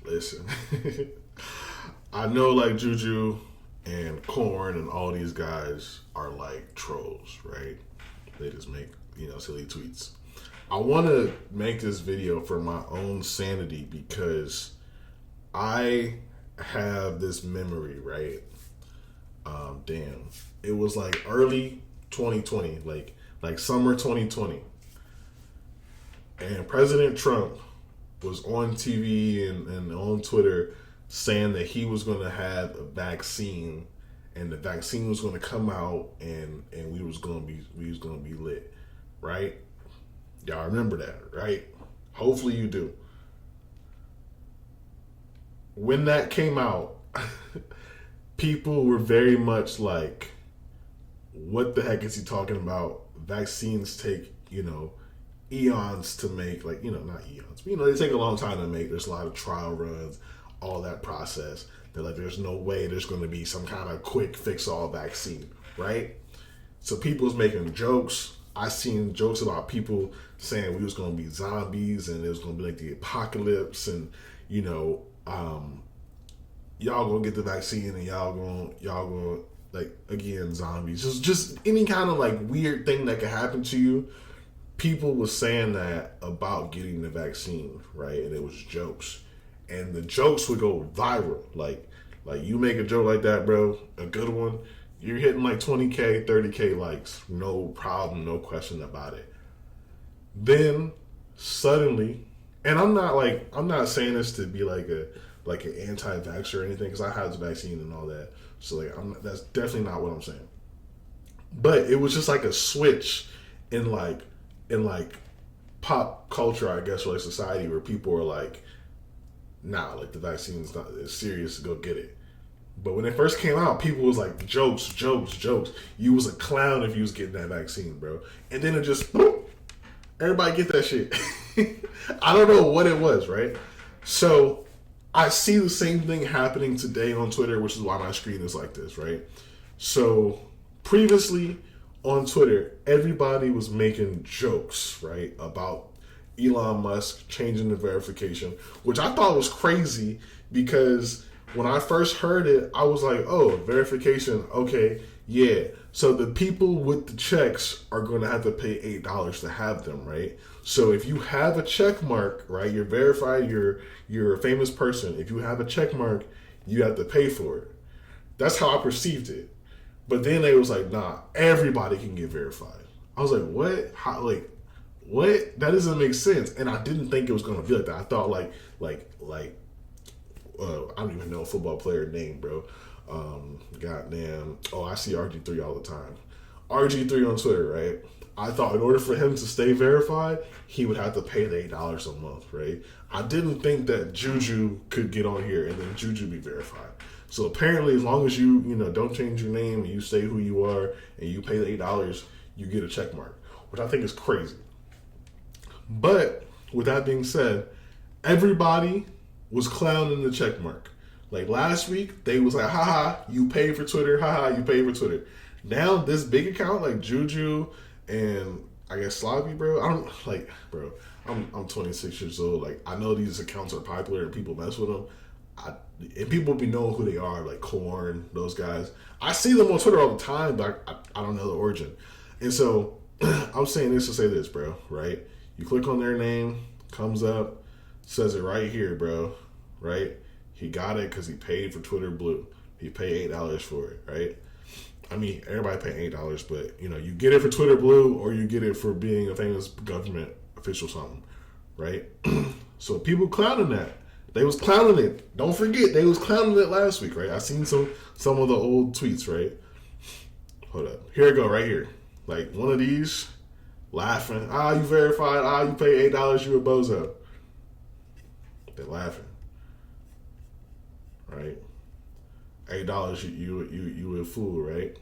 listen. I know like Juju and Corn and all these guys are like trolls, right? They just make, silly tweets. I want to make this video for my own sanity because I have this memory, right? Damn. It was like early 2020, like summer 2020. And President Trump was on TV and on Twitter saying that he was going to have a vaccine and the vaccine was going to come out and we was going to be lit, right? Y'all remember that, right? Hopefully you do. When that came out, people were very much like, what the heck is he talking about? Vaccines take, eons to make, not eons, but, they take a long time to make. There's a lot of trial runs, all that process. They're like, there's no way there's going to be some kind of quick fix-all vaccine, right? So people's making jokes. I seen jokes about people saying we was going to be zombies and it was going to be like the apocalypse and, y'all gonna get the vaccine and y'all gonna like, again, zombies. Just any kind of like weird thing that could happen to you. People was saying that about getting the vaccine, right? And it was jokes. And the jokes would go viral. Like you make a joke like that, bro, a good one, you're hitting like 20K, 30K likes. No problem, no question about it. Then suddenly, and I'm not saying this to be like an anti-vaxxer or anything, because I had the vaccine and all that. So that's definitely not what I'm saying. But it was just like a switch in pop culture, I guess, or like society, where people are like, nah, like the vaccine's not as serious, go get it. But when it first came out, people was like, jokes. You was a clown if you was getting that vaccine, bro. And then it just, boop, everybody get that shit. I don't know what it was, right? So I see the same thing happening today on Twitter, which is why my screen is like this, right? So previously on Twitter, everybody was making jokes, right, about Elon Musk changing the verification, which I thought was crazy because when I first heard it, I was like, oh, verification, okay, yeah. So the people with the checks are going to have to pay $8 to have them, right? So if you have a check mark, right, you're verified, you're a famous person. If you have a check mark, you have to pay for it. That's how I perceived it. But then they was like, nah, everybody can get verified. I was like, what? How, like, what? That doesn't make sense. And I didn't think it was going to be like that. I thought I don't even know a football player name, bro. Goddamn. Oh, I see RG3 all the time. RG3 on Twitter, right? I thought in order for him to stay verified, he would have to pay the $8 a month, right? I didn't think that Juju could get on here and then Juju be verified. So apparently, as long as you don't change your name and you say who you are and you pay the $8, you get a check mark, which I think is crazy. But with that being said, everybody was clowning the check mark. Like last week, they was like, haha, you pay for Twitter, haha, you pay for Twitter. Now this big account like Juju and I guess Slavi, bro, I'm 26 years old. Like, I know these accounts are popular and people mess with them. And people be knowing who they are, like Corn, those guys. I see them on Twitter all the time, but I don't know the origin. And so I'm saying this to say this, bro, right? You click on their name, comes up, says it right here, bro, right? He got it because he paid for Twitter Blue. He paid $8 for it, right? I mean, everybody pay $8, but you get it for Twitter Blue or you get it for being a famous government official, something, right? So people clowning that. They was clowning it. Don't forget, they was clowning it last week, right? I seen some of the old tweets, right? Hold up. Here I go, right here. Like one of these, laughing. You verified. You pay $8, you a bozo. They're laughing, right? $8, you a fool, right?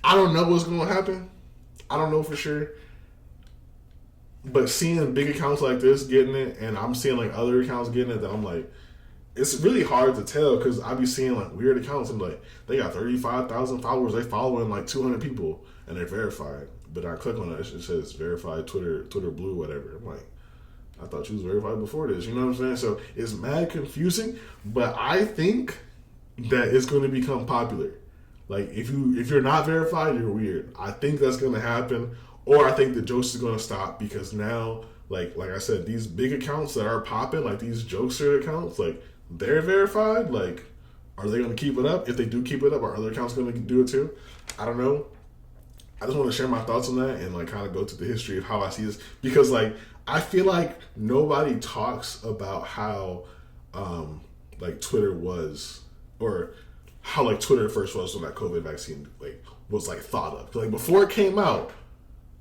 I don't know what's gonna happen. I don't know for sure. But seeing big accounts like this getting it, and I'm seeing like other accounts getting it, that I'm like, it's really hard to tell because I be seeing like weird accounts and like they got 35,000 followers, they following like 200 people and they're verified. But I click on it, it says verified Twitter Blue, whatever. I'm like, I thought you was verified before this. You know what I'm saying? So it's mad confusing, but I think that it's going to become popular. Like if you're not verified, you're weird. I think that's going to happen, or I think the jokes is going to stop because now, like I said, these big accounts that are popping, like these jokester accounts, like they're verified. Like, are they going to keep it up? If they do keep it up, are other accounts going to do it too? I don't know. I just want to share my thoughts on that and like kind of go through the history of how I see this because like I feel like nobody talks about how like Twitter was or how like Twitter first was when that COVID vaccine like was like thought of. Like before it came out,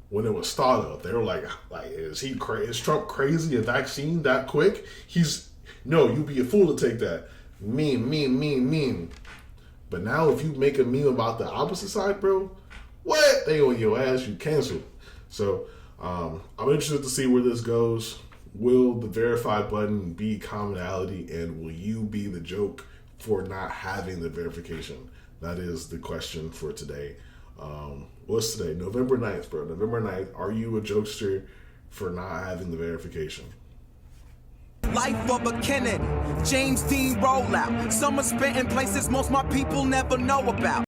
when it was thought of, they were like is Trump crazy? A vaccine that quick? You'd be a fool to take that. Meme. But now if you make a meme about the opposite side, bro, what? They on your ass, you canceled. So I'm interested to see where this goes. Will the verify button be commonality, and will you be the joke for not having the verification? That is the question for today. What's today? November 9th, bro. November 9th. Are you a jokester for not having the verification? Life of a Kennedy, James Dean rollout. Summer spent in places most my people never know about.